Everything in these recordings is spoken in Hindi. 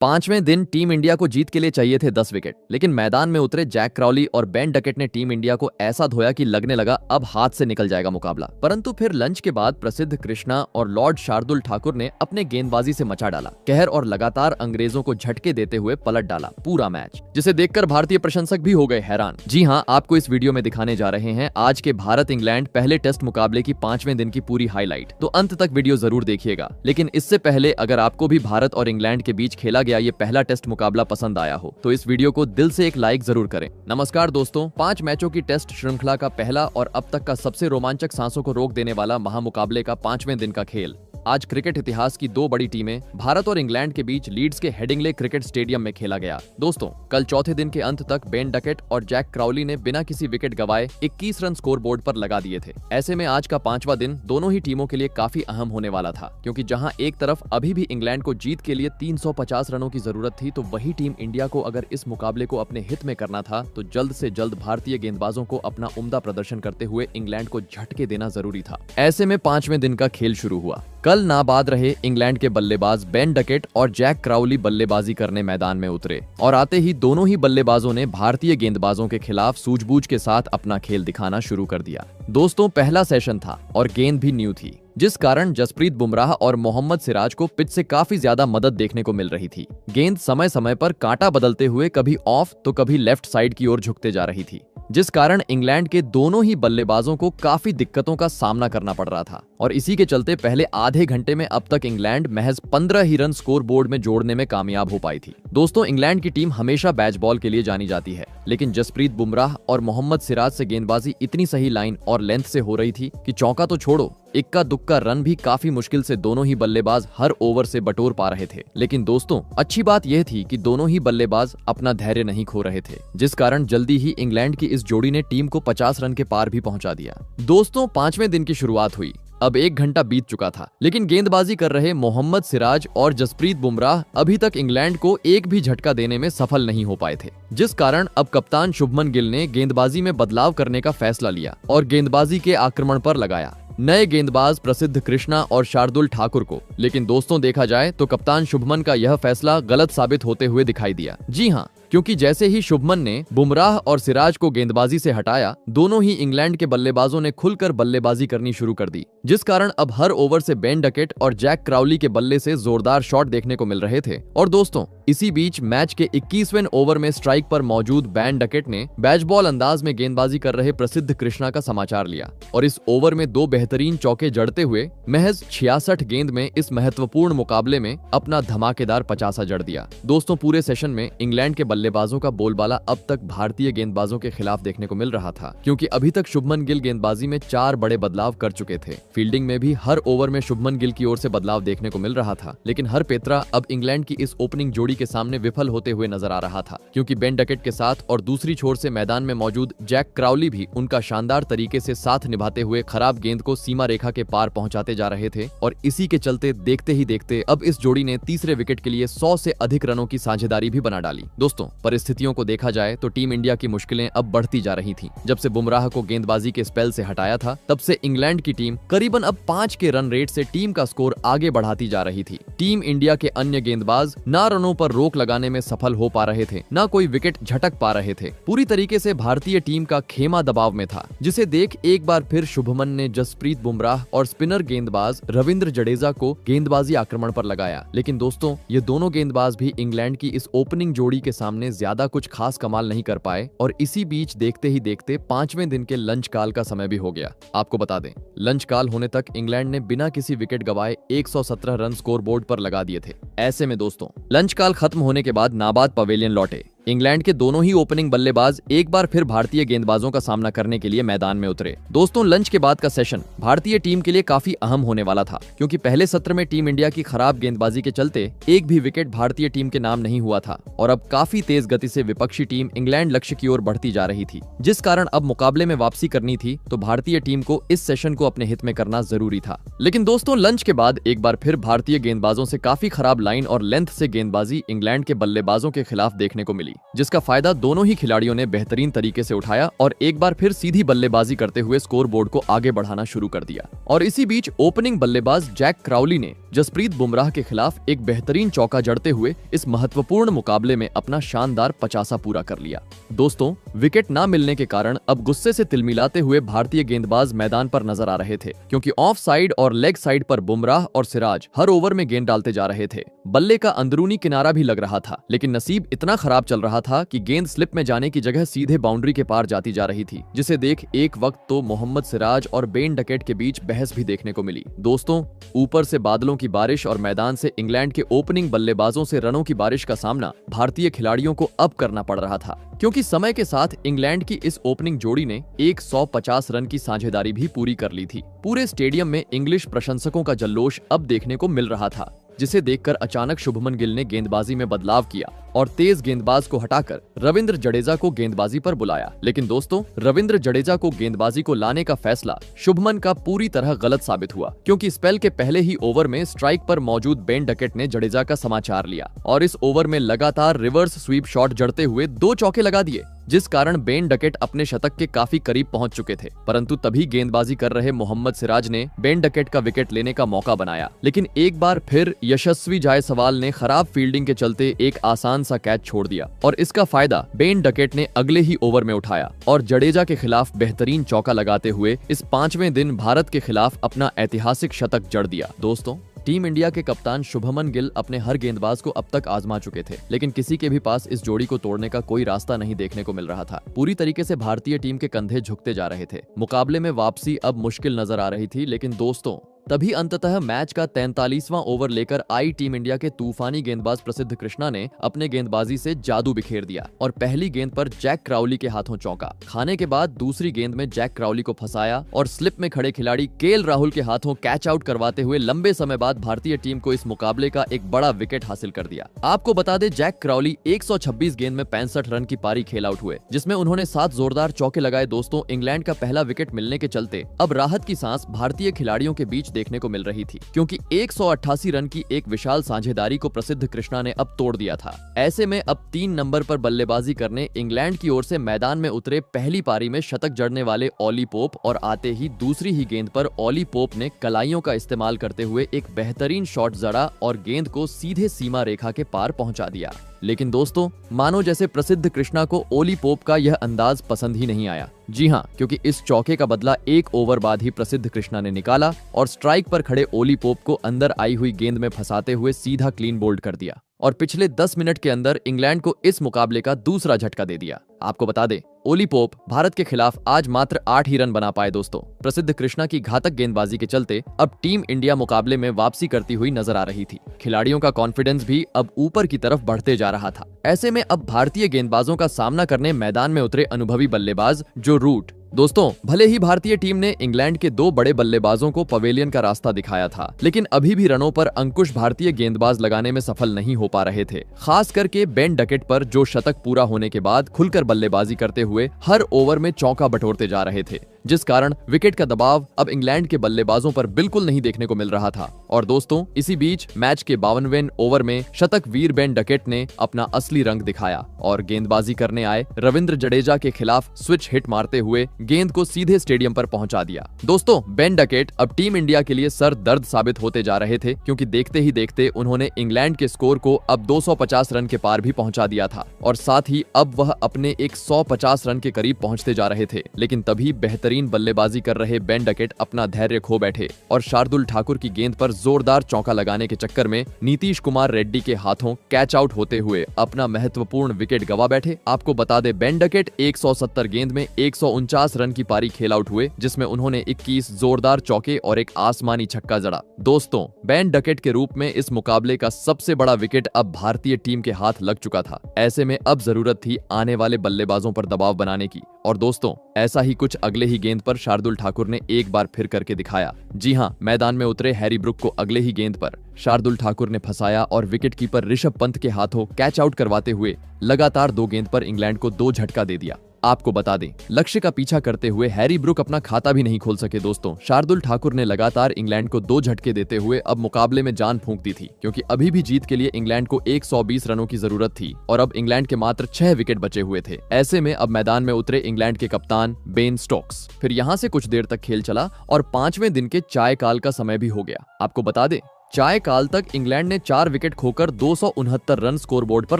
पांचवें दिन टीम इंडिया को जीत के लिए चाहिए थे 10 विकेट, लेकिन मैदान में उतरे जैक क्राउली और बेन डकेट ने टीम इंडिया को ऐसा धोया कि लगने लगा अब हाथ से निकल जाएगा मुकाबला। परंतु फिर लंच के बाद प्रसिद्ध कृष्णा और लॉर्ड शार्दुल ठाकुर ने अपने गेंदबाजी से मचा डाला कहर और लगातार अंग्रेजों को झटके देते हुए पलट डाला पूरा मैच, जिसे देखकर भारतीय प्रशंसक भी हो गए हैरान। जी हाँ, आपको इस वीडियो में दिखाने जा रहे हैं आज के भारत इंग्लैंड पहले टेस्ट मुकाबले की 5वें दिन की पूरी हाईलाइट, तो अंत तक वीडियो जरूर देखिएगा। लेकिन इससे पहले अगर आपको भी भारत और इंग्लैंड के बीच खेला गया ये पहला टेस्ट मुकाबला पसंद आया हो तो इस वीडियो को दिल से एक लाइक जरूर करें। नमस्कार दोस्तों, 5 मैचों की टेस्ट श्रृंखला का पहला और अब तक का सबसे रोमांचक सांसों को रोक देने वाला महामुकाबले का 5वें दिन का खेल आज क्रिकेट इतिहास की 2 बड़ी टीमें भारत और इंग्लैंड के बीच लीड्स के हेडिंगले क्रिकेट स्टेडियम में खेला गया। दोस्तों, कल चौथे दिन के अंत तक बेन डकेट और जैक क्राउली ने बिना किसी विकेट गवाए 21 रन स्कोर बोर्ड पर लगा दिए थे। ऐसे में आज का 5वां दिन दोनों ही टीमों के लिए काफी अहम होने वाला था, क्योंकि जहां एक तरफ अभी भी इंग्लैंड को जीत के लिए 350 रनों की जरूरत थी, तो वही टीम इंडिया को अगर इस मुकाबले को अपने हित में करना था तो जल्द से जल्द भारतीय गेंदबाजों को अपना उम्दा प्रदर्शन करते हुए इंग्लैंड को झटके देना जरूरी था। ऐसे में 5वें दिन का खेल शुरू हुआ। कल नाबाद रहे इंग्लैंड के बल्लेबाज बेन डकेट और जैक क्राउली बल्लेबाजी करने मैदान में उतरे और आते ही दोनों ही बल्लेबाजों ने भारतीय गेंदबाजों के खिलाफ सूझबूझ के साथ अपना खेल दिखाना शुरू कर दिया। दोस्तों, पहला सेशन था और गेंद भी न्यू थी, जिस कारण जसप्रीत बुमराह और मोहम्मद सिराज को पिच से काफी ज्यादा मदद देखने को मिल रही थी। गेंद समय समय पर कांटा बदलते हुए कभी ऑफ तो कभी लेफ्ट साइड की ओर झुकते जा रही थी, जिस कारण इंग्लैंड के दोनों ही बल्लेबाजों को काफी दिक्कतों का सामना करना पड़ रहा था। और इसी के चलते पहले आधे घंटे में अब तक इंग्लैंड महज 15 ही रन स्कोर बोर्ड में जोड़ने में कामयाब हो पाई थी। दोस्तों, इंग्लैंड की टीम हमेशा बैच बॉल के लिए जानी जाती है, लेकिन जसप्रीत बुमराह और मोहम्मद सिराज से गेंदबाजी इतनी सही लाइन और लेंथ से हो रही थी कि चौका तो छोड़ो, इक्का दुक्का रन भी काफी मुश्किल से दोनों ही बल्लेबाज हर ओवर से बटोर पा रहे थे। लेकिन दोस्तों, अच्छी बात यह थी कि दोनों ही बल्लेबाज अपना धैर्य नहीं खो रहे थे, जिस कारण जल्दी ही इंग्लैंड की इस जोड़ी ने टीम को 50 रन के पार भी पहुंचा दिया। दोस्तों, 5वें दिन की शुरुआत हुई। अब 1 घंटा बीत चुका था, लेकिन गेंदबाजी कर रहे मोहम्मद सिराज और जसप्रीत बुमराह अभी तक इंग्लैंड को एक भी झटका देने में सफल नहीं हो पाए थे, जिस कारण अब कप्तान शुभमन गिल ने गेंदबाजी में बदलाव करने का फैसला लिया और गेंदबाजी के आक्रमण पर लगाया नए गेंदबाज प्रसिद्ध कृष्णा और शार्दुल ठाकुर को। लेकिन दोस्तों, देखा जाए तो कप्तान शुभमन का यह फैसला गलत साबित होते हुए दिखाई दिया। जी हाँ, क्योंकि जैसे ही शुभमन ने बुमराह और सिराज को गेंदबाजी से हटाया, दोनों ही इंग्लैंड के बल्लेबाजों ने खुलकर बल्लेबाजी करनी शुरू कर दी, जिस कारण अब हर ओवर से बेन डकेट और जैक क्राउली के बल्ले से जोरदार शॉट देखने को मिल रहे थे। और दोस्तों, इसी बीच मैच के 21वें ओवर में स्ट्राइक पर मौजूद बेन डकेट ने बैच बॉल अंदाज में गेंदबाजी कर रहे प्रसिद्ध कृष्णा का समाचार लिया और इस ओवर में 2 बेहतरीन चौके जड़ते हुए महज 66 गेंद में इस महत्वपूर्ण मुकाबले में अपना धमाकेदार 50 जड़ दिया। दोस्तों, पूरे सेशन में इंग्लैंड के बल्लेबाजों का बोलबाला अब तक भारतीय गेंदबाजों के खिलाफ देखने को मिल रहा था, क्योंकि अभी तक शुभमन गिल गेंदबाजी में 4 बड़े बदलाव कर चुके थे। फील्डिंग में भी हर ओवर में शुभमन गिल की ओर से बदलाव देखने को मिल रहा था, लेकिन हरपेत्रा अब इंग्लैंड की इस ओपनिंग जोड़ी के सामने विफल होते हुए नजर आ रहा था, क्योंकि बेन डकेट के साथ और दूसरी छोर से मैदान में मौजूद जैक क्राउली भी उनका शानदार तरीके से साथ निभाते हुए खराब गेंद को सीमा रेखा के पार पहुंचाते जा रहे थे। और इसी के चलते देखते ही देखते अब इस जोड़ी ने तीसरे विकेट के लिए 100 से अधिक रनों की साझेदारी भी बना डाली। दोस्तों, परिस्थितियों को देखा जाए तो टीम इंडिया की मुश्किलें अब बढ़ती जा रही थीं। जब से बुमराह को गेंदबाजी के स्पेल से हटाया था, तब से इंग्लैंड की टीम करीबन अब 5 के रन रेट से टीम का स्कोर आगे बढ़ाती जा रही थी। टीम इंडिया के अन्य गेंदबाज ना रनों पर रोक लगाने में सफल हो पा रहे थे, ना कोई विकेट झटक पा रहे थे। पूरी तरीके से भारतीय टीम का खेमा दबाव में था, जिसे देख एक बार फिर शुभमन ने जसप्रीत बुमराह और स्पिनर गेंदबाज रविंद्र जडेजा को गेंदबाजी आक्रमण पर लगाया। लेकिन दोस्तों, ये दोनों गेंदबाज भी इंग्लैंड की इस ओपनिंग जोड़ी के सामने ज्यादा कुछ खास कमाल नहीं कर पाए और इसी बीच देखते ही देखते 5वें दिन के लंच काल का समय भी हो गया। आपको बता दें, लंच काल होने तक इंग्लैंड ने बिना किसी विकेट गवाए 117 रन स्कोर बोर्ड पर लगा दिए थे। ऐसे में दोस्तों, लंच काल खत्म होने के बाद नाबाद पवेलियन लौटे। इंग्लैंड के दोनों ही ओपनिंग बल्लेबाज एक बार फिर भारतीय गेंदबाजों का सामना करने के लिए मैदान में उतरे। दोस्तों, लंच के बाद का सेशन भारतीय टीम के लिए काफी अहम होने वाला था, क्योंकि पहले सत्र में टीम इंडिया की खराब गेंदबाजी के चलते एक भी विकेट भारतीय टीम के नाम नहीं हुआ था और अब काफी तेज गति से विपक्षी टीम इंग्लैंड लक्ष्य की ओर बढ़ती जा रही थी, जिस कारण अब मुकाबले में वापसी करनी थी तो भारतीय टीम को इस सेशन को अपने हित में करना जरूरी था। लेकिन दोस्तों, लंच के बाद एक बार फिर भारतीय गेंदबाजों से काफी खराब लाइन और लेंथ से गेंदबाजी इंग्लैंड के बल्लेबाजों के खिलाफ देखने को मिली। ली, जिसका फायदा दोनों ही खिलाड़ियों ने बेहतरीन तरीके से उठाया और एक बार फिर सीधी बल्लेबाजी करते हुए स्कोर बोर्ड को आगे बढ़ाना शुरू कर दिया। और इसी बीच ओपनिंग बल्लेबाज जैक क्राउली ने जसप्रीत बुमराह के खिलाफ एक बेहतरीन चौका जड़ते हुए इस महत्वपूर्ण मुकाबले में अपना शानदार 50 पूरा कर लिया। दोस्तों, विकेट ना मिलने के कारण अब गुस्से से तिलमिलाते हुए भारतीय गेंदबाज मैदान पर नजर आ रहे थे, क्योंकि ऑफ साइड और लेग साइड पर बुमराह और सिराज हर ओवर में गेंद डालते जा रहे थे। बल्ले का अंदरूनी किनारा भी लग रहा था, लेकिन नसीब इतना खराब चल रहा था कि गेंद स्लिप में जाने की जगह सीधे बाउंड्री के पार जाती जा रही थी, जिसे देख एक वक्त तो मोहम्मद सिराज और बेन डकेट के बीच बहस भी देखने को मिली। दोस्तों, ऊपर से बादलों की बारिश और मैदान से इंग्लैंड के ओपनिंग बल्लेबाजों से रनों की बारिश का सामना भारतीय खिलाड़ियों को अब करना पड़ रहा था, क्योंकि समय के साथ इंग्लैंड की इस ओपनिंग जोड़ी ने 150 रन की साझेदारी भी पूरी कर ली थी। पूरे स्टेडियम में इंग्लिश प्रशंसकों का जल्लोश अब देखने को मिल रहा था, जिसे देखकर अचानक शुभमन गिल ने गेंदबाजी में बदलाव किया और तेज गेंदबाज को हटाकर रविंद्र जडेजा को गेंदबाजी पर बुलाया। लेकिन दोस्तों, रविंद्र जडेजा को गेंदबाजी को लाने का फैसला शुभमन का पूरी तरह गलत साबित हुआ, क्योंकि स्पेल के पहले ही ओवर में स्ट्राइक पर मौजूद बेन डकेट ने जडेजा का समाचार लिया और इस ओवर में लगातार रिवर्स स्वीप शॉट जड़ते हुए 2 चौके लगा दिए, जिस कारण बेन डकेट अपने शतक के काफी करीब पहुंच चुके थे। परंतु तभी गेंदबाजी कर रहे मोहम्मद सिराज ने बेन डकेट का विकेट लेने का मौका बनाया, लेकिन एक बार फिर यशस्वी जायसवाल ने खराब फील्डिंग के चलते एक आसान सा कैच छोड़ दिया और इसका फायदा बेन डकेट ने अगले ही ओवर में उठाया और जडेजा के खिलाफ बेहतरीन चौका लगाते हुए इस 5वें दिन भारत के खिलाफ अपना ऐतिहासिक शतक जड़ दिया। दोस्तों, टीम इंडिया के कप्तान शुभमन गिल अपने हर गेंदबाज को अब तक आजमा चुके थे, लेकिन किसी के भी पास इस जोड़ी को तोड़ने का कोई रास्ता नहीं देखने को मिल रहा था। पूरी तरीके से भारतीय टीम के कंधे झुकते जा रहे थे। मुकाबले में वापसी अब मुश्किल नजर आ रही थी, लेकिन दोस्तों, तभी अंततः मैच का 43वां ओवर लेकर आई टीम इंडिया के तूफानी गेंदबाज प्रसिद्ध कृष्णा ने अपने गेंदबाजी से जादू बिखेर दिया और पहली गेंद पर जैक क्राउली के हाथों चौका खाने के बाद दूसरी गेंद में जैक क्राउली को फंसाया और स्लिप में खड़े खिलाड़ी केएल राहुल के हाथों कैच आउट करवाते हुए लंबे समय बाद भारतीय टीम को इस मुकाबले का एक बड़ा विकेट हासिल कर दिया। आपको बता दें, जैक क्राउली 126 गेंद में 65 रन की पारी खेल आउट हुए, जिसमें उन्होंने 7 जोरदार चौके लगाए। दोस्तों, इंग्लैंड का पहला विकेट मिलने के चलते अब राहत की सांस भारतीय खिलाड़ियों के बीच देखने को मिल रही थी, क्योंकि 188 रन की एक विशाल साझेदारी को प्रसिद्ध कृष्णा ने अब तोड़ दिया था। ऐसे में अब 3 नंबर पर बल्लेबाजी करने इंग्लैंड की ओर से मैदान में उतरे पहली पारी में शतक जड़ने वाले ऑली पोप और आते ही दूसरी ही गेंद पर ऑली पोप ने कलाइयों का इस्तेमाल करते हुए एक बेहतरीन शॉट जड़ा और गेंद को सीधे सीमा रेखा के पार पहुंचा दिया। लेकिन दोस्तों, मानो जैसे प्रसिद्ध कृष्णा को ओली पोप का यह अंदाज पसंद ही नहीं आया। जी हाँ, क्योंकि इस चौके का बदला 1 ओवर बाद ही प्रसिद्ध कृष्णा ने निकाला और स्ट्राइक पर खड़े ओली पोप को अंदर आई हुई गेंद में फंसाते हुए सीधा क्लीन बोल्ड कर दिया और पिछले 10 मिनट के अंदर इंग्लैंड को इस मुकाबले का दूसरा झटका दे दिया। आपको बता दें, ओली पोप भारत के खिलाफ आज मात्र 8 ही रन बना पाए। दोस्तों, प्रसिद्ध कृष्णा की घातक गेंदबाजी के चलते अब टीम इंडिया मुकाबले में वापसी करती हुई नजर आ रही थी। खिलाड़ियों का कॉन्फिडेंस भी अब ऊपर की तरफ बढ़ते जा रहा था। ऐसे में अब भारतीय गेंदबाजों का सामना करने मैदान में उतरे अनुभवी बल्लेबाज जो रूट। दोस्तों, भले ही भारतीय टीम ने इंग्लैंड के 2 बड़े बल्लेबाजों को पवेलियन का रास्ता दिखाया था, लेकिन अभी भी रनों पर अंकुश भारतीय गेंदबाज लगाने में सफल नहीं हो पा रहे थे। खास करके बेन डकेट पर, जो शतक पूरा होने के बाद खुलकर बल्लेबाजी करते हुए हर ओवर में चौका बटोरते जा रहे थे, जिस कारण विकेट का दबाव अब इंग्लैंड के बल्लेबाजों पर बिल्कुल नहीं देखने को मिल रहा था। और दोस्तों, इसी बीच मैच के 52वें ओवर में शतक वीर बेन डकेट ने अपना असली रंग दिखाया और गेंदबाजी करने आए रविंद्र जडेजा के खिलाफ स्विच हिट मारते हुए गेंद को सीधे स्टेडियम पर पहुंचा दिया। दोस्तों, बेन डकेट अब टीम इंडिया के लिए सर दर्द साबित होते जा रहे थे, क्योंकि देखते ही देखते उन्होंने इंग्लैंड के स्कोर को अब 250 रन के पार भी पहुंचा दिया था और साथ ही अब वह अपने 150 रन के करीब पहुंचते जा रहे थे। लेकिन तभी बेहतरीन बल्लेबाजी कर रहे बेन डकेट अपना धैर्य खो बैठे और शार्दुल ठाकुर की गेंद पर जोरदार चौका लगाने के चक्कर में नीतीश कुमार रेड्डी के हाथों कैच आउट होते हुए अपना महत्वपूर्ण विकेट गवा बैठे। आपको बता दें, बेन डकेट 170 गेंद में 149 रन की पारी खेल आउट हुए, जिसमें उन्होंने 21 जोरदार चौके और एक आसमानी छक्का जड़ा। दोस्तों, बेन डकेट के रूप में इस मुकाबले का सबसे बड़ा विकेट अब भारतीय टीम के हाथ लग चुका था। ऐसे में अब जरूरत थी आने वाले बल्लेबाजों पर दबाव बनाने की और दोस्तों, ऐसा ही कुछ अगले ही गेंद पर शार्दुल ठाकुर ने एक बार फिर करके दिखाया। जी हां, मैदान में उतरे हैरी ब्रुक को अगले ही गेंद पर शार्दुल ठाकुर ने फंसाया और विकेट कीपर ऋषभ पंत के हाथों कैच आउट करवाते हुए लगातार 2 गेंद पर इंग्लैंड को 2 झटका दे दिया। आपको बता दें, लक्ष्य का पीछा करते हुए हैरी ब्रूक अपना खाता भी नहीं खोल सके दोस्तों। शार्दुल ठाकुर ने लगातार इंग्लैंड को 2 झटके देते हुए अब मुकाबले में जान फूंक दी थी, क्योंकि अभी भी जीत के लिए इंग्लैंड को 120 रनों की जरूरत थी और अब इंग्लैंड के मात्र 6 विकेट बचे हुए थे। ऐसे में अब मैदान में उतरे इंग्लैंड के कप्तान बेन स्टोक्स। फिर यहाँ से कुछ देर तक खेल चला और 5वें दिन के चाय काल का समय भी हो गया। आपको बता दें, चाय काल तक इंग्लैंड ने 4 विकेट खोकर 269 रन स्कोरबोर्ड पर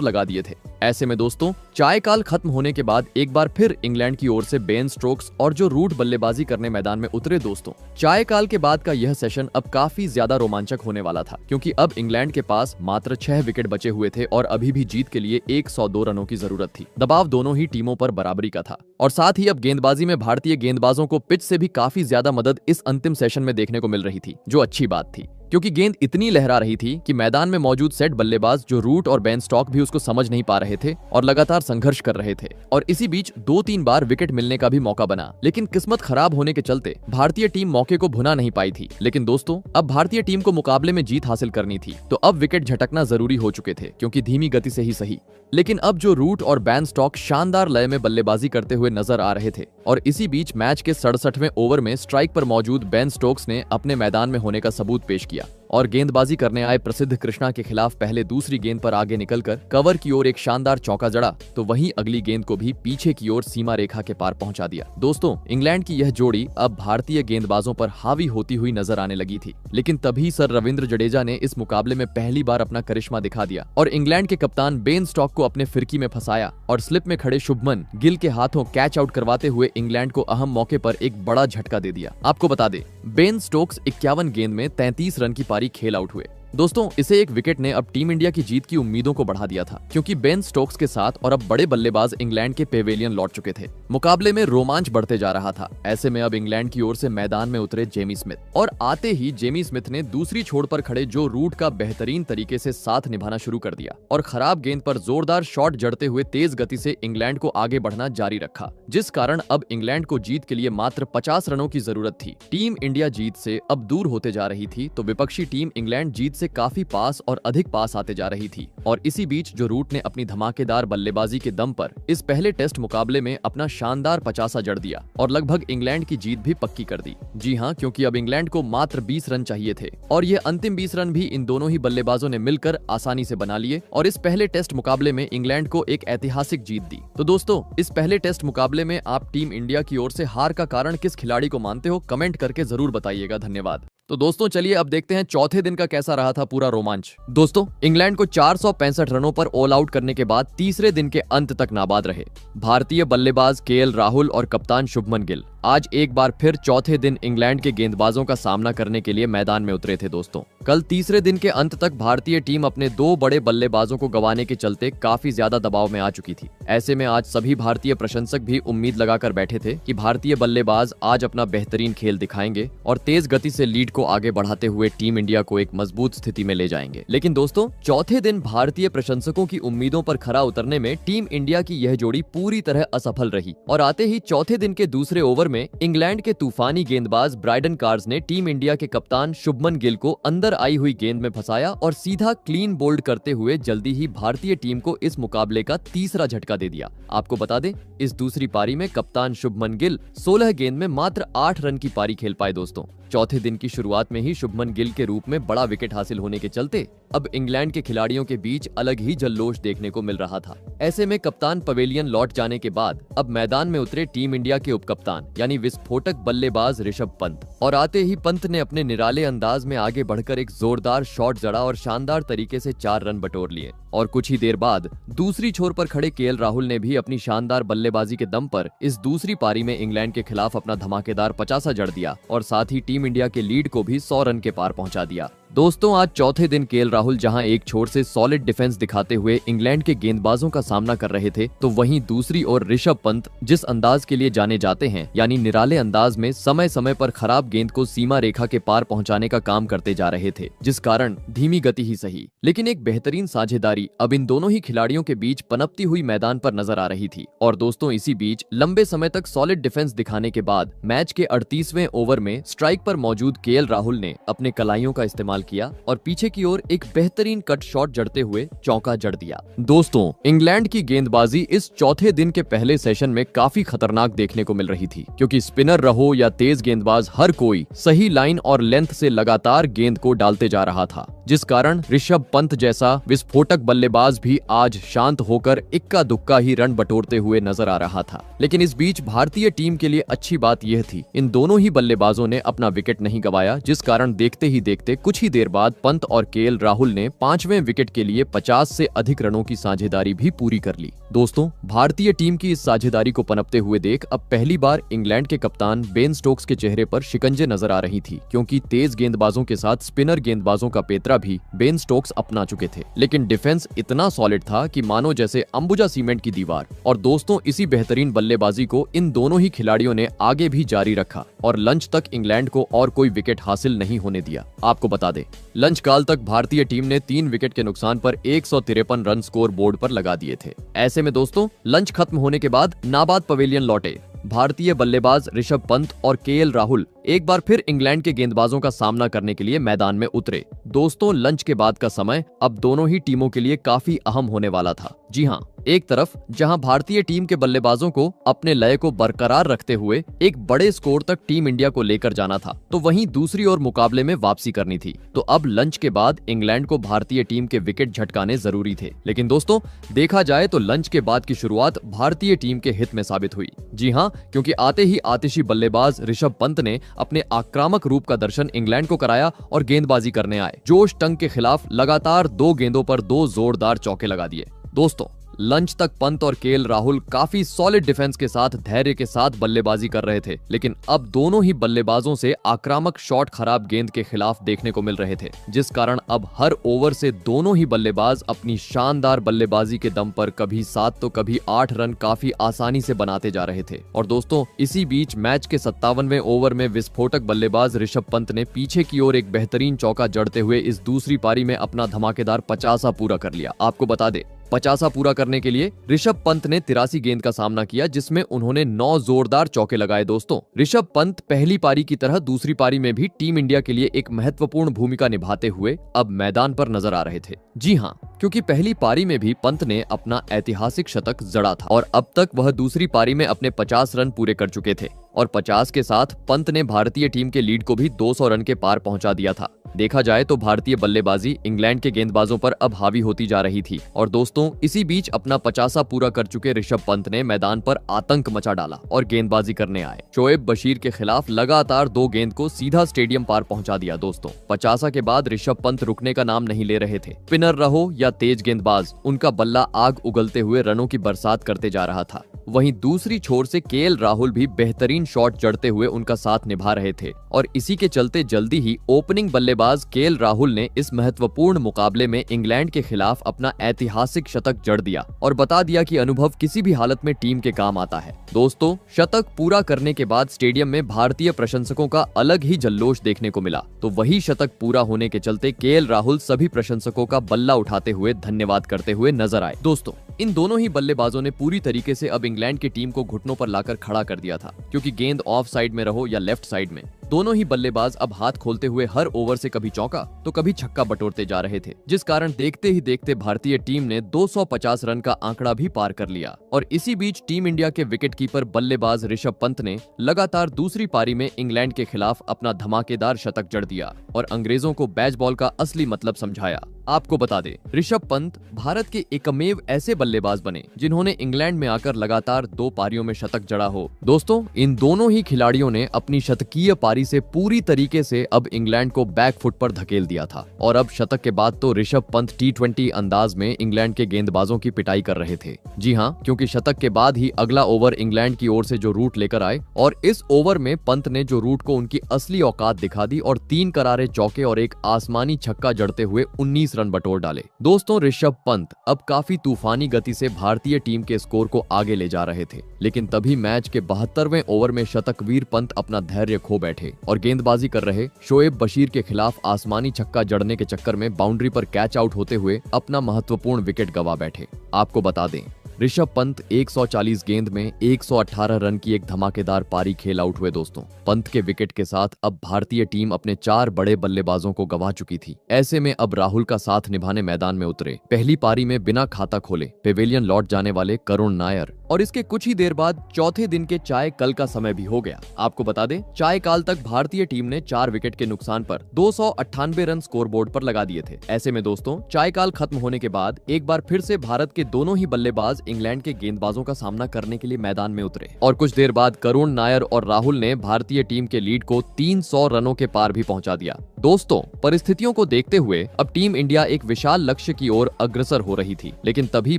लगा दिए थे। ऐसे में दोस्तों, चाय काल खत्म होने के बाद एक बार फिर इंग्लैंड की ओर से बेन स्टोक्स और जो रूट बल्लेबाजी करने मैदान में उतरे दोस्तों। चाय काल के बाद का यह सेशन अब काफी ज्यादा रोमांचक होने वाला था, क्योंकि अब इंग्लैंड के पास मात्र 6 विकेट बचे हुए थे और अभी भी जीत के लिए 102 रनों की जरूरत थी। दबाव दोनों ही टीमों पर बराबरी का था और साथ ही अब गेंदबाजी में भारतीय गेंदबाजों को पिच से भी काफी ज्यादा मदद इस अंतिम सेशन में देखने को मिल रही थी, जो अच्छी बात थी, क्योंकि गेंद इतनी लहरा रही थी कि मैदान में मौजूद सेट बल्लेबाज जो रूट और बेन स्टॉक भी उसको समझ नहीं पा रहे थे और लगातार संघर्ष कर रहे थे। और इसी बीच 2-3 बार विकेट मिलने का भी मौका बना, लेकिन किस्मत खराब होने के चलते भारतीय टीम मौके को भुना नहीं पाई थी। लेकिन दोस्तों, अब भारतीय टीम को मुकाबले में जीत हासिल करनी थी, तो अब विकेट झटकना जरूरी हो चुके थे, क्योंकि धीमी गति से ही सही, लेकिन अब जो रूट और बेन स्टॉक शानदार लय में बल्लेबाजी करते हुए नजर आ रहे थे। और इसी बीच मैच के 67वें ओवर में स्ट्राइक पर मौजूद बेन स्टोक्स ने अपने मैदान में होने का सबूत पेश किया और गेंदबाजी करने आए प्रसिद्ध कृष्णा के खिलाफ पहले दूसरी गेंद पर आगे निकलकर कवर की ओर एक शानदार चौका जड़ा, तो वहीं अगली गेंद को भी पीछे की ओर सीमा रेखा के पार पहुंचा दिया। दोस्तों, इंग्लैंड की यह जोड़ी अब भारतीय गेंदबाजों पर हावी होती हुई नजर आने लगी थी, लेकिन तभी सर रविंद्र जडेजा ने इस मुकाबले में पहली बार अपना करिश्मा दिखा दिया और इंग्लैंड के कप्तान बेन स्टॉक को अपने फिरकी में फंसाया और स्लिप में खड़े शुभमन गिल के हाथों कैच आउट करवाते हुए इंग्लैंड को अहम मौके पर एक बड़ा झटका दे दिया। आपको बता दें, बेन स्टोक्स 51 गेंद में 33 रन की पारी खेल आउट हुए। दोस्तों, इसे एक विकेट ने अब टीम इंडिया की जीत की उम्मीदों को बढ़ा दिया था, क्योंकि बेन स्टोक्स के साथ और अब बड़े बल्लेबाज इंग्लैंड के पेवेलियन लौट चुके थे। मुकाबले में रोमांच बढ़ते जा रहा था। ऐसे में अब इंग्लैंड की ओर से मैदान में उतरे जेमी स्मिथ और आते ही जेमी स्मिथ ने दूसरी छोर पर खड़े जो रूट का बेहतरीन तरीके से साथ निभाना शुरू कर दिया और खराब गेंद पर जोरदार शॉट जड़ते हुए तेज गति से इंग्लैंड को आगे बढ़ना जारी रखा, जिस कारण अब इंग्लैंड को जीत के लिए मात्र 50 रनों की जरूरत थी। टीम इंडिया जीत से अब दूर होते जा रही थी, तो विपक्षी टीम इंग्लैंड जीत से काफी पास और अधिक पास आते जा रही थी। और इसी बीच जो रूट ने अपनी धमाकेदार बल्लेबाजी के दम पर इस पहले टेस्ट मुकाबले में अपना शानदार 50 जड़ दिया और लगभग इंग्लैंड की जीत भी पक्की कर दी। जी हां, क्योंकि अब इंग्लैंड को मात्र 20 रन चाहिए थे और ये अंतिम 20 रन भी इन दोनों ही बल्लेबाजों ने मिलकर आसानी से बना लिए और इस पहले टेस्ट मुकाबले में इंग्लैंड को एक ऐतिहासिक जीत दी। तो दोस्तों, इस पहले टेस्ट मुकाबले में आप टीम इंडिया की ओर से हार का कारण किस खिलाड़ी को मानते हो, कमेंट करके जरूर बताइएगा। धन्यवाद। तो दोस्तों, चलिए अब देखते हैं चौथे दिन का कैसा रहा था पूरा रोमांच। दोस्तों, इंग्लैंड को 465 रनों पर ऑल आउट करने के बाद तीसरे दिन के अंत तक नाबाद रहे भारतीय बल्लेबाज केएल राहुल और कप्तान शुभमन गिल आज एक बार फिर चौथे दिन इंग्लैंड के गेंदबाजों का सामना करने के लिए मैदान में उतरे थे। दोस्तों, कल तीसरे दिन के अंत तक भारतीय टीम अपने 2 बड़े बल्लेबाजों को गंवाने के चलते काफी ज्यादा दबाव में आ चुकी थी। ऐसे में आज सभी भारतीय प्रशंसक भी उम्मीद लगाकर बैठे थे कि भारतीय बल्लेबाज आज अपना बेहतरीन खेल दिखाएंगे और तेज गति से लीड को आगे बढ़ाते हुए टीम इंडिया को एक मजबूत स्थिति में ले जाएंगे। लेकिन दोस्तों, चौथे दिन भारतीय प्रशंसकों की उम्मीदों पर खरा उतरने में टीम इंडिया की यह जोड़ी पूरी तरह असफल रही और आते ही चौथे दिन के दूसरे ओवर में इंग्लैंड के तूफानी गेंदबाज ब्राइडन कार्स ने टीम इंडिया के कप्तान शुभमन गिल को अंदर आई हुई गेंद में फंसाया और सीधा क्लीन बोल्ड करते हुए जल्दी ही भारतीय टीम को इस मुकाबले का तीसरा झटका दे दिया। आपको बता दें, इस दूसरी पारी में कप्तान शुभमन गिल 16 गेंद में मात्र 8 रन की पारी खेल पाए। दोस्तों, चौथे दिन की शुरुआत में ही शुभमन गिल के रूप में बड़ा विकेट हासिल होने के चलते अब इंग्लैंड के खिलाड़ियों के बीच अलग ही जल्लोष देखने को मिल रहा था। ऐसे में कप्तान पवेलियन लौट जाने के बाद अब मैदान में उतरे टीम इंडिया के उपकप्तान यानी विस्फोटक बल्लेबाज ऋषभ पंत और आते ही पंत ने अपने निराले अंदाज में आगे बढ़कर एक जोरदार शॉट जड़ा और शानदार तरीके से 4 रन बटोर लिए। और कुछ ही देर बाद दूसरी छोर पर खड़े केएल राहुल ने भी अपनी शानदार बल्लेबाजी के दम पर इस दूसरी पारी में इंग्लैंड के खिलाफ अपना धमाकेदार 50 जड़ दिया और साथ ही टीम इंडिया के लीड को भी 100 रन के पार पहुंचा दिया। दोस्तों, आज चौथे दिन केएल राहुल जहां एक छोर से सॉलिड डिफेंस दिखाते हुए इंग्लैंड के गेंदबाजों का सामना कर रहे थे, तो वहीं दूसरी ओर ऋषभ पंत जिस अंदाज के लिए जाने जाते हैं यानी निराले अंदाज में समय समय पर खराब गेंद को सीमा रेखा के पार पहुंचाने का काम करते जा रहे थे, जिस कारण धीमी गति ही सही लेकिन एक बेहतरीन साझेदारी अब इन दोनों ही खिलाड़ियों के बीच पनपती हुई मैदान पर नजर आ रही थी। और दोस्तों, इसी बीच लंबे समय तक सॉलिड डिफेंस दिखाने के बाद मैच के 38वें ओवर में स्ट्राइक पर मौजूद केएल राहुल ने अपने कलाइयों का इस्तेमाल इस्तेमाल किया और पीछे की ओर एक बेहतरीन कट शॉट जड़ते हुए चौका जड़ दिया। दोस्तों, इंग्लैंड की गेंदबाजी इस चौथे दिन के पहले सेशन में काफी खतरनाक देखने को मिल रही थी, क्योंकि स्पिनर रहो या तेज गेंदबाज हर कोई सही लाइन और लेंथ से लगातार गेंद को डालते जा रहा था, जिस कारण ऋषभ पंत जैसा विस्फोटक बल्लेबाज भी आज शांत होकर इक्का दुक्का ही रन बटोरते हुए नजर आ रहा था। लेकिन इस बीच भारतीय टीम के लिए अच्छी बात यह थी, इन दोनों ही बल्लेबाजों ने अपना विकेट नहीं गंवाया, जिस कारण देखते ही देखते कुछ ही देर बाद पंत और केएल राहुल ने 5वें विकेट के लिए 50 से अधिक रनों की साझेदारी भी पूरी कर ली। दोस्तों, भारतीय टीम की इस साझेदारी को पनपते हुए देख अब पहली बार इंग्लैंड के कप्तान बेन स्टोक्स के चेहरे पर शिकंजे नजर आ रही थी, क्योंकि तेज गेंदबाजों के साथ स्पिनर गेंदबाजों का पेतरा भी बेन स्टोक्स अपना चुके थे। लेकिन डिफेंस इतना सॉलिड था कि मानो जैसे अंबुजा सीमेंट की दीवार। और दोस्तों, इसी बेहतरीन बल्लेबाजी को इन दोनों ही खिलाड़ियों ने आगे भी जारी रखा और लंच तक इंग्लैंड को और कोई विकेट हासिल नहीं होने दिया। आपको बता दें, लंच काल तक भारतीय टीम ने 3 विकेट के नुकसान पर 153 रन स्कोर बोर्ड पर लगा दिए थे। ऐसे में दोस्तों, लंच खत्म होने के बाद नाबाद पवेलियन लौटे भारतीय बल्लेबाज ऋषभ पंत और केएल राहुल एक बार फिर इंग्लैंड के गेंदबाजों का सामना करने के लिए मैदान में उतरे। दोस्तों, लंच के बाद का समय अब दोनों ही टीमों के लिए काफी अहम होने वाला था। जी हाँ, एक तरफ जहां भारतीय टीम के बल्लेबाजों को अपने लय को बरकरार रखते हुए एक बड़े स्कोर तक टीम इंडिया को लेकर जाना था, तो वहीं दूसरी ओर मुकाबले में वापसी करनी थी। तो अब लंच के बाद इंग्लैंड को भारतीय टीम के विकेट झटकाने जरूरी थे। लेकिन दोस्तों, देखा जाए तो लंच के बाद की शुरुआत भारतीय टीम के हित में साबित हुई। जी हाँ, क्योंकि आते ही आतिशी बल्लेबाज ऋषभ पंत ने अपने आक्रामक रूप का दर्शन इंग्लैंड को कराया और गेंदबाजी करने आए। जोश टंग के खिलाफ लगातार 2 गेंदों पर 2 जोरदार चौके लगा दिए। दोस्तों, लंच तक पंत और केएल राहुल काफी सॉलिड डिफेंस के साथ धैर्य के साथ बल्लेबाजी कर रहे थे, लेकिन अब दोनों ही बल्लेबाजों से आक्रामक शॉट खराब गेंद के खिलाफ देखने को मिल रहे थे, जिस कारण अब हर ओवर से दोनों ही बल्लेबाज अपनी शानदार बल्लेबाजी के दम पर कभी 7 तो कभी 8 रन काफी आसानी से बनाते जा रहे थे। और दोस्तों, इसी बीच मैच के 57वें ओवर में विस्फोटक बल्लेबाज ऋषभ पंत ने पीछे की ओर एक बेहतरीन चौका जड़ते हुए इस दूसरी पारी में अपना धमाकेदार 50 पूरा कर लिया। आपको बता दे, 50 पूरा करने के लिए ऋषभ पंत ने 83 गेंद का सामना किया, जिसमें उन्होंने 9 जोरदार चौके लगाए। दोस्तों, ऋषभ पंत पहली पारी की तरह दूसरी पारी में भी टीम इंडिया के लिए एक महत्वपूर्ण भूमिका निभाते हुए अब मैदान पर नजर आ रहे थे। जी हाँ, क्योंकि पहली पारी में भी पंत ने अपना ऐतिहासिक शतक जड़ा था और अब तक वह दूसरी पारी में अपने 50 रन पूरे कर चुके थे और 50 के साथ पंत ने भारतीय टीम के लीड को भी 200 रन के पार पहुंचा दिया था। देखा जाए तो भारतीय बल्लेबाजी इंग्लैंड के गेंदबाजों पर अब हावी होती जा रही थी और दोस्तों, इसी बीच अपना 50 पूरा कर चुके ऋषभ पंत ने मैदान पर आतंक मचा डाला और गेंदबाजी करने आए। शोएब बशीर के खिलाफ लगातार 2 गेंद को सीधा स्टेडियम पार पहुंचा दिया। दोस्तों, 50 के बाद ऋषभ पंत रुकने का नाम नहीं ले रहे थे। स्पिनर रहो या तेज गेंदबाज, उनका बल्ला आग उगलते हुए रनों की बरसात करते जा रहा था। वहीं दूसरी छोर से केएल राहुल भी बेहतरीन शॉट जड़ते हुए उनका साथ निभा रहे थे और इसी के चलते जल्दी ही ओपनिंग बल्लेबाज केएल राहुल ने इस महत्वपूर्ण मुकाबले में इंग्लैंड के खिलाफ अपना ऐतिहासिक शतक जड़ दिया और बता दिया कि अनुभव किसी भी हालत में टीम के काम आता है। दोस्तों, शतक पूरा करने के बाद स्टेडियम में भारतीय प्रशंसकों का अलग ही जल्लोश देखने को मिला। तो वही शतक पूरा होने के चलते केएल राहुल सभी प्रशंसकों का बल्ला उठाते हुए धन्यवाद करते हुए नजर आए। दोस्तों, इन दोनों ही बल्लेबाजों ने पूरी तरीके से अब इंग्लैंड की टीम को घुटनों पर लाकर खड़ा कर दिया था, क्योंकि गेंद ऑफ साइड में रहो या लेफ्ट साइड में, दोनों ही बल्लेबाज अब हाथ खोलते हुए हर ओवर से कभी चौका तो कभी छक्का बटोरते जा रहे थे, जिस कारण देखते ही देखते भारतीय टीम ने 250 रन का आंकड़ा भी पार कर लिया। और इसी बीच टीम इंडिया के विकेटकीपर बल्लेबाज ऋषभ पंत ने लगातार दूसरी पारी में इंग्लैंड के खिलाफ अपना धमाकेदार शतक जड़ दिया और अंग्रेजों को बैच बॉल का असली मतलब समझाया। आपको बता दें, ऋषभ पंत भारत के एकमेव ऐसे बल्लेबाज बने जिन्होंने इंग्लैंड में आकर लगातार 2 पारियों में शतक जड़ा हो। दोस्तों, इन दोनों ही खिलाड़ियों ने अपनी शतकीय पारी से पूरी तरीके से अब इंग्लैंड को बैक फुट पर धकेल दिया था और अब शतक के बाद तो ऋषभ पंत T20 अंदाज में इंग्लैंड के गेंदबाजों की पिटाई कर रहे थे। जी हाँ, क्योंकि शतक के बाद ही अगला ओवर इंग्लैंड की ओर से जो रूट लेकर आए और इस ओवर में पंत ने जो रूट को उनकी असली औकात दिखा दी और 3 करारे चौके और एक आसमानी छक्का जड़ते हुए 19 रन बटोर डाले। दोस्तों, ऋषभ पंत अब काफी तूफानी गति से भारतीय टीम के स्कोर को आगे ले जा रहे थे, लेकिन तभी मैच के 72वें ओवर में शतकवीर पंत अपना धैर्य खो बैठे और गेंदबाजी कर रहे शोएब बशीर के खिलाफ आसमानी छक्का जड़ने के चक्कर में बाउंड्री पर कैच आउट होते हुए अपना महत्वपूर्ण विकेट गंवा बैठे। आपको बता दें, ऋषभ पंत 140 गेंद में 118 रन की एक धमाकेदार पारी खेल आउट हुए दोस्तों। पंत के विकेट के साथ अब भारतीय टीम अपने 4 बड़े बल्लेबाजों को गंवा चुकी थी। ऐसे में अब राहुल का साथ निभाने मैदान में उतरे। पहली पारी में बिना खाता खोले पेवेलियन लौट जाने वाले करुण नायर, और इसके कुछ ही देर बाद चौथे दिन के चाय कल का समय भी हो गया। आपको बता दें, चाय काल तक भारतीय टीम ने 4 विकेट के नुकसान पर 298 रन स्कोरबोर्ड पर लगा दिए थे। ऐसे में दोस्तों, चाय काल खत्म होने के बाद एक बार फिर से भारत के दोनों ही बल्लेबाज इंग्लैंड के गेंदबाजों का सामना करने के लिए मैदान में उतरे, और कुछ देर बाद करुण नायर और राहुल ने भारतीय टीम के लीड को 300 रनों के पार भी पहुंचा दिया। दोस्तों, परिस्थितियों को देखते हुए अब टीम इंडिया एक विशाल लक्ष्य की ओर अग्रसर हो रही थी, लेकिन तभी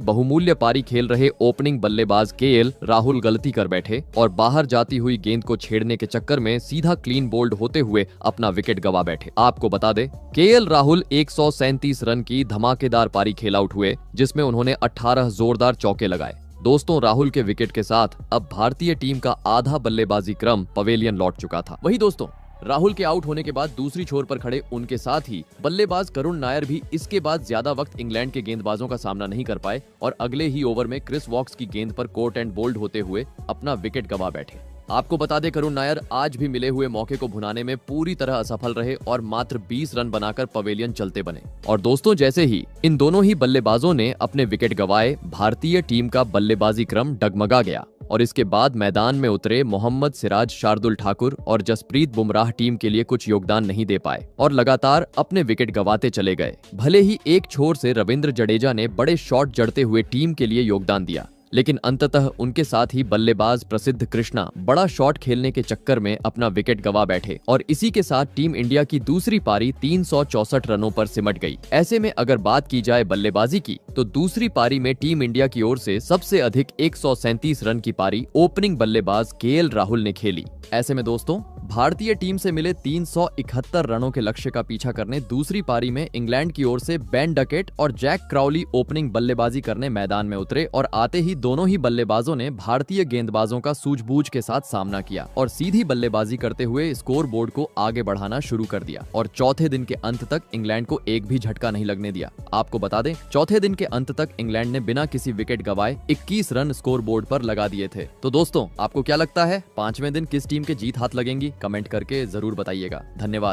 बहुमूल्य पारी खेल रहे ओपनिंग बल्लेबाज केएल राहुल गलती कर बैठे और बाहर जाती हुई गेंद को छेड़ने के चक्कर में सीधा क्लीन बोल्ड होते हुए अपना विकेट गंवा बैठे। आपको बता दें, केएल राहुल 137 रन की धमाकेदार पारी खेल आउट हुए, जिसमें उन्होंने 18 जोरदार चौके लगाए। दोस्तों, राहुल के विकेट के साथ अब भारतीय टीम का आधा बल्लेबाजी क्रम पवेलियन लौट चुका था। वही दोस्तों, राहुल के आउट होने के बाद दूसरी छोर पर खड़े उनके साथ ही बल्लेबाज करुण नायर भी इसके बाद ज्यादा वक्त इंग्लैंड के गेंदबाजों का सामना नहीं कर पाए और अगले ही ओवर में क्रिस वॉक्स की गेंद पर कोट एंड बोल्ड होते हुए अपना विकेट गंवा बैठे। आपको बता दें, करुण नायर आज भी मिले हुए मौके को भुनाने में पूरी तरह असफल रहे और मात्र 20 रन बनाकर पवेलियन चलते बने। और दोस्तों, जैसे ही इन दोनों ही बल्लेबाजों ने अपने विकेट गंवाए, भारतीय टीम का बल्लेबाजी क्रम डगमगा गया और इसके बाद मैदान में उतरे मोहम्मद सिराज, शार्दुल ठाकुर और जसप्रीत बुमराह टीम के लिए कुछ योगदान नहीं दे पाए और लगातार अपने विकेट गंवाते चले गए। भले ही एक छोर से रविंद्र जडेजा ने बड़े शॉट जड़ते हुए टीम के लिए योगदान दिया, लेकिन अंततः उनके साथ ही बल्लेबाज प्रसिद्ध कृष्णा बड़ा शॉट खेलने के चक्कर में अपना विकेट गंवा बैठे और इसी के साथ टीम इंडिया की दूसरी पारी 364 रनों पर सिमट गई। ऐसे में अगर बात की जाए बल्लेबाजी की, तो दूसरी पारी में टीम इंडिया की ओर से सबसे अधिक 137 रन की पारी ओपनिंग बल्लेबाज केएल राहुल ने खेली। ऐसे में दोस्तों, भारतीय टीम से मिले 371 रनों के लक्ष्य का पीछा करने दूसरी पारी में इंग्लैंड की ओर से बेन डकेट और जैक क्राउली ओपनिंग बल्लेबाजी करने मैदान में उतरे और आते ही दोनों ही बल्लेबाजों ने भारतीय गेंदबाजों का सूझबूझ के साथ सामना किया और सीधी बल्लेबाजी करते हुए स्कोर बोर्ड को आगे बढ़ाना शुरू कर दिया और चौथे दिन के अंत तक इंग्लैंड को एक भी झटका नहीं लगने दिया। आपको बता दें, चौथे दिन के अंत तक इंग्लैंड ने बिना किसी विकेट गंवाए 21 रन स्कोर बोर्ड पर लगा दिए थे। तो दोस्तों, आपको क्या लगता है, 5वें दिन किस टीम के जीत हाथ लगेंगी? कमेंट करके जरूर बताइएगा। धन्यवाद।